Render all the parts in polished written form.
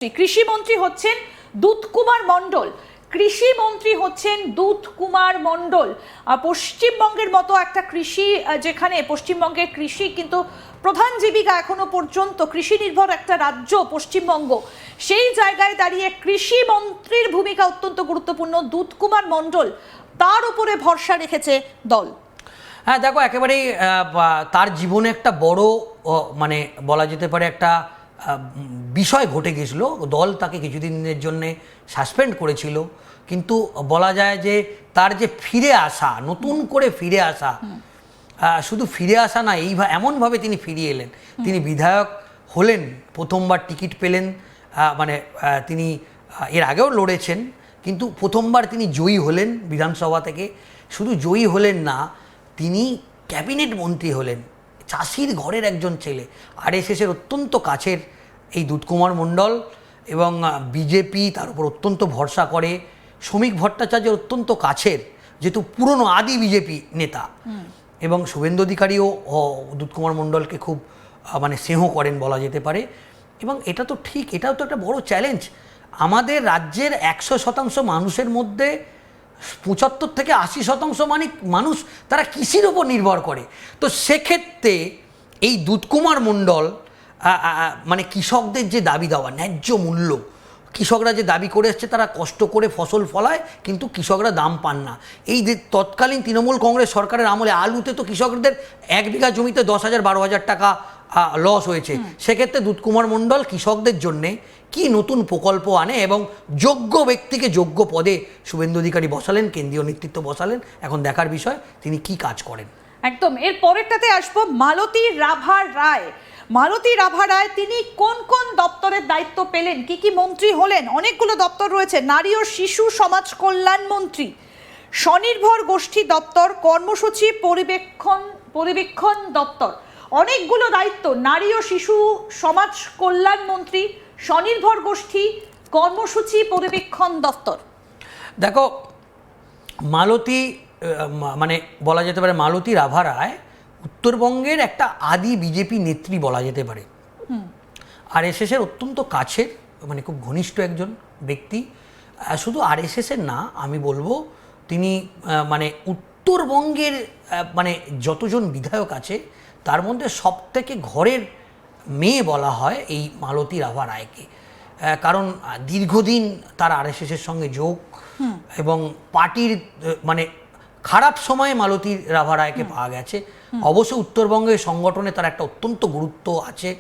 কৃষি মন্ত্রী হচ্ছেন দুধকুমার মণ্ডল। কৃষি মন্ত্রী হচ্ছেন দুধকুমার মণ্ডল। পশ্চিমবঙ্গের মতো একটা কৃষি, যেখানে পশ্চিমবঙ্গের কৃষি কিন্তু প্রধান জীবিকা, এখনো পর্যন্ত কৃষি নির্ভর একটা রাজ্য পশ্চিমবঙ্গ, সেই জায়গায় দাঁড়িয়ে কৃষি মন্ত্রীর ভূমিকা অত্যন্ত গুরুত্বপূর্ণ। দুধকুমার মণ্ডল, তার উপরে ভরসা রেখেছে দল। হ্যাঁ দেখো, একেবারেই তার জীবনে একটা বড় মানে বলা যেতে পারে একটা বিষয় ঘটে গেছিলো। দল তাকে কিছুদিনের জন্যে সাসপেন্ড করেছিল, কিন্তু বলা যায় যে তার যে ফিরে আসা, নতুন করে ফিরে আসা, শুধু ফিরে আসা না, এমনভাবে তিনি ফিরিয়ে এলেন। তিনি বিধায়ক হলেন, প্রথমবার টিকিট পেলেন, মানে তিনি এর আগেও লড়েছেন, কিন্তু প্রথমবার তিনি জয়ী হলেন বিধানসভা থেকে। শুধু জয়ী হলেন না, তিনি ক্যাবিনেট মন্ত্রী হলেন। চাষির ঘরের একজন ছেলে, আরএসএসের অত্যন্ত কাছের এই দুধকুমার মণ্ডল, এবং বিজেপি তার উপর অত্যন্ত ভরসা করে। শ্রমিক ভট্টাচার্যের অত্যন্ত কাছের, যেহেতু পুরনো আদি বিজেপি নেতা, এবং শুভেন্দু অধিকারীও দুধকুমার মণ্ডলকে খুব মানে স্নেহ করেন বলা যেতে পারে। এবং এটা তো ঠিক, এটাও তো একটা বড় চ্যালেঞ্জ। আমাদের রাজ্যের 100% মানুষের মধ্যে 75 থেকে 80% মানুষ তারা কৃষির ওপর নির্ভর করে। তো সেক্ষেত্রে এই দুধকুমার মণ্ডল মানে কৃষকদের যে দাবি দেওয়া, ন্যায্য মূল্য, কৃষকরা যে দাবি করে এসছে, তারা কষ্ট করে ফসল ফলায় কিন্তু কৃষকরা দাম পান না। এই যে তৎকালীন তৃণমূল কংগ্রেস সরকারের আমলে আলুতে তো কৃষকদের 1 বিঘা জমিতে 10,000 12,000 টাকা লস হয়েছে। সেক্ষেত্রে দুধকুমার মণ্ডল কৃষকদের জন্যে কি নতুন প্রকল্প আনে, এবং যোগ্য ব্যক্তিকে যোগ্য পদে শুভেন্দু অধিকারী বসালেন, কেন্দ্রীয় নেতৃত্ব বসালেন। এখন দেখার বিষয় তিনি কি কাজ করেন। একদম। এর পরেরটাতে আসবো, মালতী রাভা রায়। মালতী রাভা রায় তিনি কোন কোন দপ্তরের দায়িত্ব পেলেন, কি কি মন্ত্রী হলেন? অনেকগুলো দপ্তর রয়েছে। নারী ও শিশু সমাজ কল্যাণ মন্ত্রী, স্বনির্ভর গোষ্ঠী দপ্তর, কর্মসূচি পরিবীক্ষণ দপ্তর, অনেকগুলো দায়িত্ব। নারী ও শিশু সমাজ কল্যাণ মন্ত্রী, স্বনির্ভর গোষ্ঠী, কর্মসূচি পরিবীক্ষণ দপ্তর। দেখো, মালতী মানে বলা যেতে পারে মালতী রাভা রায় উত্তরবঙ্গের একটা আদি বিজেপি নেত্রী বলা যেতে পারে। আরএসএসের অত্যন্ত কাছের, মানে খুব ঘনিষ্ঠ একজন ব্যক্তি। শুধু আরএসএসের না, আমি বলবো তিনি মানে উত্তরবঙ্গের মানে যতজন বিধায়ক আছে তার মধ্যে সবথেকে ঘরের মেয়ে বলা হয় এই মালতী রাভা রায়কে। কারণ দীর্ঘদিন তার আরএসএসের সঙ্গে যোগ, এবং পার্টির মানে খারাপ সময়ে মালতী রাভা রায়কে পাওয়া গেছে। অবশ্য উত্তরবঙ্গের সংগঠনে তার একটা অত্যন্ত গুরুত্ব আছে।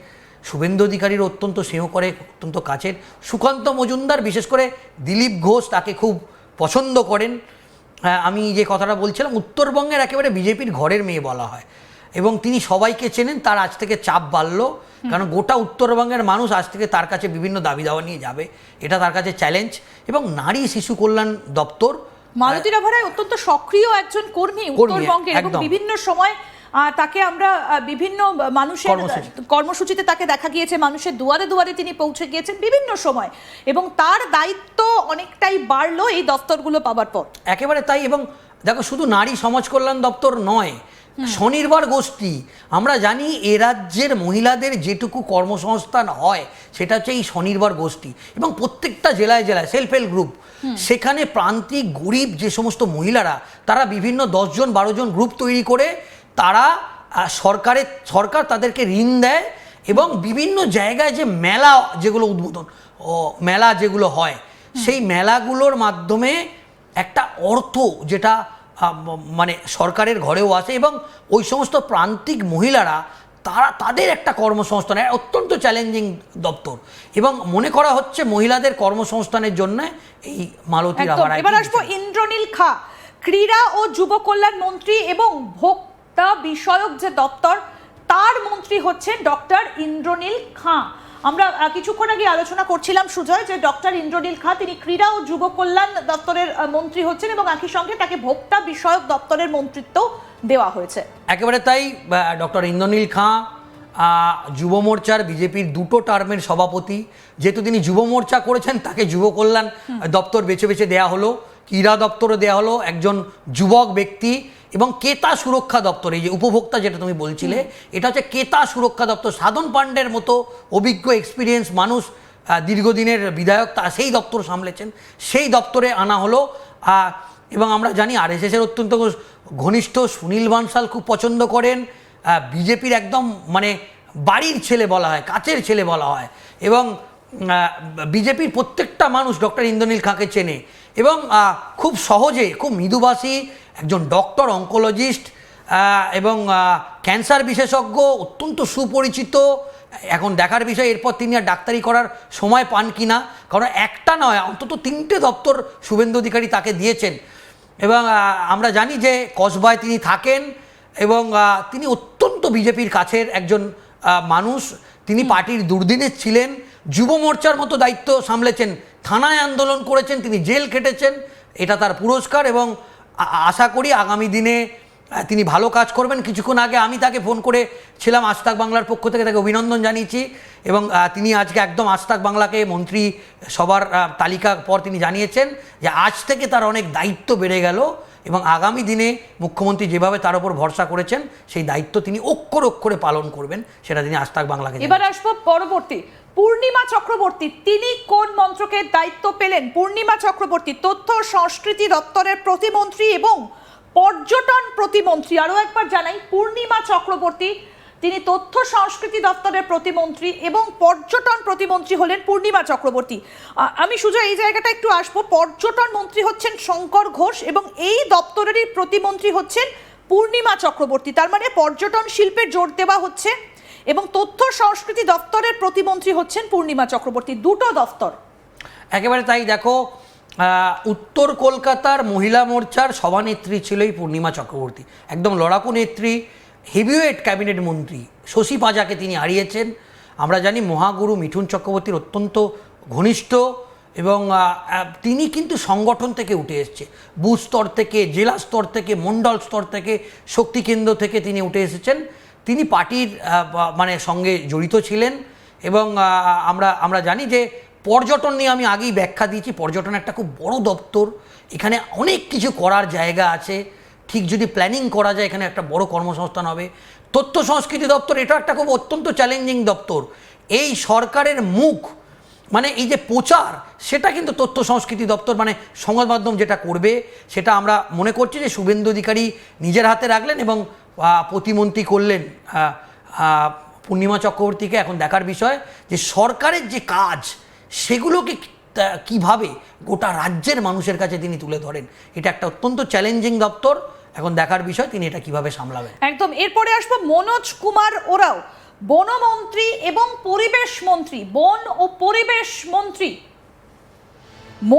শুভেন্দু অধিকারীর অত্যন্ত স্নেহ করে, অত্যন্ত কাছের। সুকান্ত মজুমদার, বিশেষ করে দিলীপ ঘোষ তাকে খুব পছন্দ করেন। আমি যে কথাটা বলছিলাম, উত্তরবঙ্গের একেবারে বিজেপির ঘরের মেয়ে বলা হয়, এবং তিনি সবাইকে চেনেন। তার আজ থেকে চাপ বাড়লো, কারণ গোটা উত্তরবঙ্গের মানুষ আজ থেকে তার কাছে বিভিন্ন দাবি দাওয়া নিয়ে যাবে। এটা তার কাছে চ্যালেঞ্জ। এবং নারী শিশু কল্যাণ দপ্তর, মালতী রাভা রায় অত্যন্ত সক্রিয় একজন কর্মী উত্তরবঙ্গের, এবং বিভিন্ন সময় তাকে আমরা বিভিন্ন মানুষের কর্মসূচিতে তাকে দেখা গিয়েছে, মানুষের দুয়ারে দুয়ারে তিনি পৌঁছে গিয়েছেন বিভিন্ন সময়, এবং তার দায়িত্ব অনেকটাই বাড়লো এই দপ্তরগুলো পাওয়ার পর। একেবারে তাই। এবং দেখো, শুধু নারী সমাজ কল্যাণ দপ্তর নয়, স্বনির্ভর গোষ্ঠী, আমরা জানি এ রাজ্যের মহিলাদের যেটুকু কর্মসংস্থান হয় সেটা হচ্ছে এই স্বনির্ভর গোষ্ঠী, এবং প্রত্যেকটা জেলায় জেলায় সেলফ হেল্প গ্রুপ। সেখানে প্রান্তিক গরিব যে সমস্ত মহিলারা, তারা বিভিন্ন 10 জন 12 জন গ্রুপ তৈরি করে তারা সরকার তাদেরকে ঋণ দেয়, এবং বিভিন্ন জায়গায় যে মেলা, যেগুলো উদ্বোধন মেলা যেগুলো হয়, সেই মেলাগুলোর মাধ্যমে একটা অর্থ যেটা মানে সরকারের ঘরেও আসে, এবং ওই সমস্ত প্রান্তিক মহিলারা তাদের একটা কর্মসংস্থান, অত্যন্ত চ্যালেঞ্জিং দপ্তর, এবং মনে করা হচ্ছে মহিলাদের কর্মসংস্থানের জন্য এই মালতী রাভা রায়। এবার আসবো ইন্দ্রনীল খাঁ, ক্রীড়া ও যুব কল্যাণ মন্ত্রী এবং ভোক্তা বিষয়ক যে দপ্তর, তার মন্ত্রী হচ্ছেন ডক্টর ইন্দ্রনীল খাঁ। আমরা কিছুক্ষণ আগে আলোচনা করছিলাম সুজয়, যে ডক্টর ইন্দ্রনীল খাঁ তিনি ক্রীড়া ও যুব কল্যাণ দপ্তরের মন্ত্রী হচ্ছেন, এবং একই সঙ্গে তাকে ভোক্তা বিষয়ক দপ্তরের মন্ত্রিত্ব দেওয়া হয়েছে। একেবারে তাই। ডক্টর ইন্দ্রনীল খাঁ যুব মোর্চার, বিজেপির 2টো টার্মের সভাপতি। যেহেতু তিনি যুব মোর্চা করেছেন, তাকে যুব কল্যাণ দপ্তর বেছে বেছে দেওয়া হলো, ক্রীড়া দপ্তরও দেওয়া হলো, একজন যুবক ব্যক্তি। এবং ক্রেতা সুরক্ষা দপ্তর, এই যে উপভোক্তা যেটা তুমি বলছিলে, এটা হচ্ছে ক্রেতা সুরক্ষা দপ্তর। সাধন পাণ্ডের মতো অভিজ্ঞ এক্সপিরিয়েন্স মানুষ দীর্ঘদিনের বিধায়ক, সেই দপ্তর সামলেছেন, সেই দপ্তরে আনা হলো। এবং আমরা জানি আরএসএসের অত্যন্ত ঘনিষ্ঠ সুনীল বানসাল খুব পছন্দ করেন, বিজেপির একদম মানে বাড়ির ছেলে বলা হয়, কাছের ছেলে বলা হয়, এবং বিজেপির প্রত্যেকটা মানুষ ডক্টর ইন্দ্রনীল খাঁকে চেনে, এবং খুব সহজে, খুব মৃদুভাষী একজন ডক্টর, অঙ্কোলজিস্ট এবং ক্যান্সার বিশেষজ্ঞ, অত্যন্ত সুপরিচিত। এখন দেখার বিষয় এরপর তিনি আর ডাক্তারি করার সময় পান কি না, কারণ একটা নয় অন্তত 3টে দপ্তর শুভেন্দু অধিকারী তাকে দিয়েছেন। এবং আমরা জানি যে কসবায় তিনি থাকেন, এবং তিনি অত্যন্ত বিজেপির কাছের একজন মানুষ। তিনি পার্টির দুর্দিনে ছিলেন, যুব মোর্চার মতো দায়িত্ব সামলেছেন, থানায় আন্দোলন করেছেন, তিনি জেল খেটেছেন, এটা তার পুরস্কার। এবং আশা করি আগামী দিনে তিনি ভালো কাজ করবেন। কিছুক্ষণ আগে আমি তাকে ফোন করেছিলাম, আজ তাক বাংলার পক্ষ থেকে তাকে অভিনন্দন জানিয়েছি, এবং তিনি আজকে একদম আজ তাক বাংলাকে মন্ত্রী সবার তালিকা পর তিনি জানিয়েছেন যে আজ থেকে তার অনেক দায়িত্ব বেড়ে গেল, এবং আগামী দিনে মুখ্যমন্ত্রী যেভাবে তার উপর ভরসা করেছেন সেই দায়িত্ব তিনি অক্ষরে অক্ষরে পালন করবেন, সেটা তিনি আজ তাক বাংলাকে। এবার আসবো পরবর্তী, পূর্ণিমা চক্রবর্তী, তিনি কোন মন্ত্রকের দায়িত্ব পেলেন? পূর্ণিমা চক্রবর্তী তথ্য সংস্কৃতি দপ্তরের প্রতিমন্ত্রী এবং পর্যটন প্রতিমন্ত্রী। আরও একবার জানাই, পূর্ণিমা চক্রবর্তী তিনি তথ্য সংস্কৃতি দপ্তরের প্রতিমন্ত্রী এবং পর্যটন প্রতিমন্ত্রী হলেন পূর্ণিমা চক্রবর্তী। আমি সুজয় এই জায়গাটা একটু আসবো। পর্যটন মন্ত্রী হচ্ছেন শঙ্কর ঘোষ এবং এই দপ্তরেরই প্রতিমন্ত্রী হচ্ছেন পূর্ণিমা চক্রবর্তী। তার মানে পর্যটন শিল্পে জোর দেওয়া হচ্ছে, এবং তথ্য সংস্কৃতি দপ্তরের প্রতিমন্ত্রী হচ্ছেন পূর্ণিমা চক্রবর্তী, দুটো দপ্তর। একেবারে তাই। দেখো, উত্তর কলকাতার মহিলা মোর্চার সভানেত্রী ছিল এই পূর্ণিমা চক্রবর্তী, একদম লড়াকু নেত্রী, হেভিওয়েট ক্যাবিনেট মন্ত্রী। শশী পাঁজাকে তিনি হারিয়েছেন। আমরা জানি মহাগুরু মিঠুন চক্রবর্তীর অত্যন্ত ঘনিষ্ঠ, এবং তিনি কিন্তু সংগঠন থেকে উঠে এসছে, বুথ স্তর থেকে, জেলা স্তর থেকে, মণ্ডল স্তর থেকে, শক্তি কেন্দ্র থেকে তিনি উঠে এসেছেন। তিনি পার্টির মানে সঙ্গে জড়িত ছিলেন, এবং আমরা জানি যে পর্যটন নিয়ে আমি আগেই ব্যাখ্যা দিয়েছি, পর্যটন একটা খুব বড় দপ্তর, এখানে অনেক কিছু করার জায়গা আছে, ঠিক যদি প্ল্যানিং করা যায় এখানে একটা বড় কর্মসংস্থান হবে। তথ্য সংস্কৃতি দপ্তর এটা একটা খুব অত্যন্ত চ্যালেঞ্জিং দপ্তর। এই সরকারের মুখ মানে এই যে প্রচার, সেটা কিন্তু তথ্য সংস্কৃতি দপ্তর মানে সংবাদ মাধ্যম যেটা করবে, সেটা আমরা মনে করছি যে শুভেন্দু অধিকারী নিজের হাতে রাখলেন এবং প্রতিমন্ত্রী করলেন পূর্ণিমা চক্রবর্তীকে। এখন দেখার বিষয় যে সরকারের যে কাজ সেগুলোকে কিভাবে গোটা রাজ্যের মানুষের কাছে তিনি তুলে ধরেন, এটা একটা অত্যন্ত চ্যালেঞ্জিং দপ্তর। এখন দেখার বিষয় তিনি এটা কিভাবে সামলাবেন। একদম। এরপরে আসবো মনোজ কুমার ওরাও, বনমন্ত্রী এবং পরিবেশ মন্ত্রী, বন ও পরিবেশ মন্ত্রী।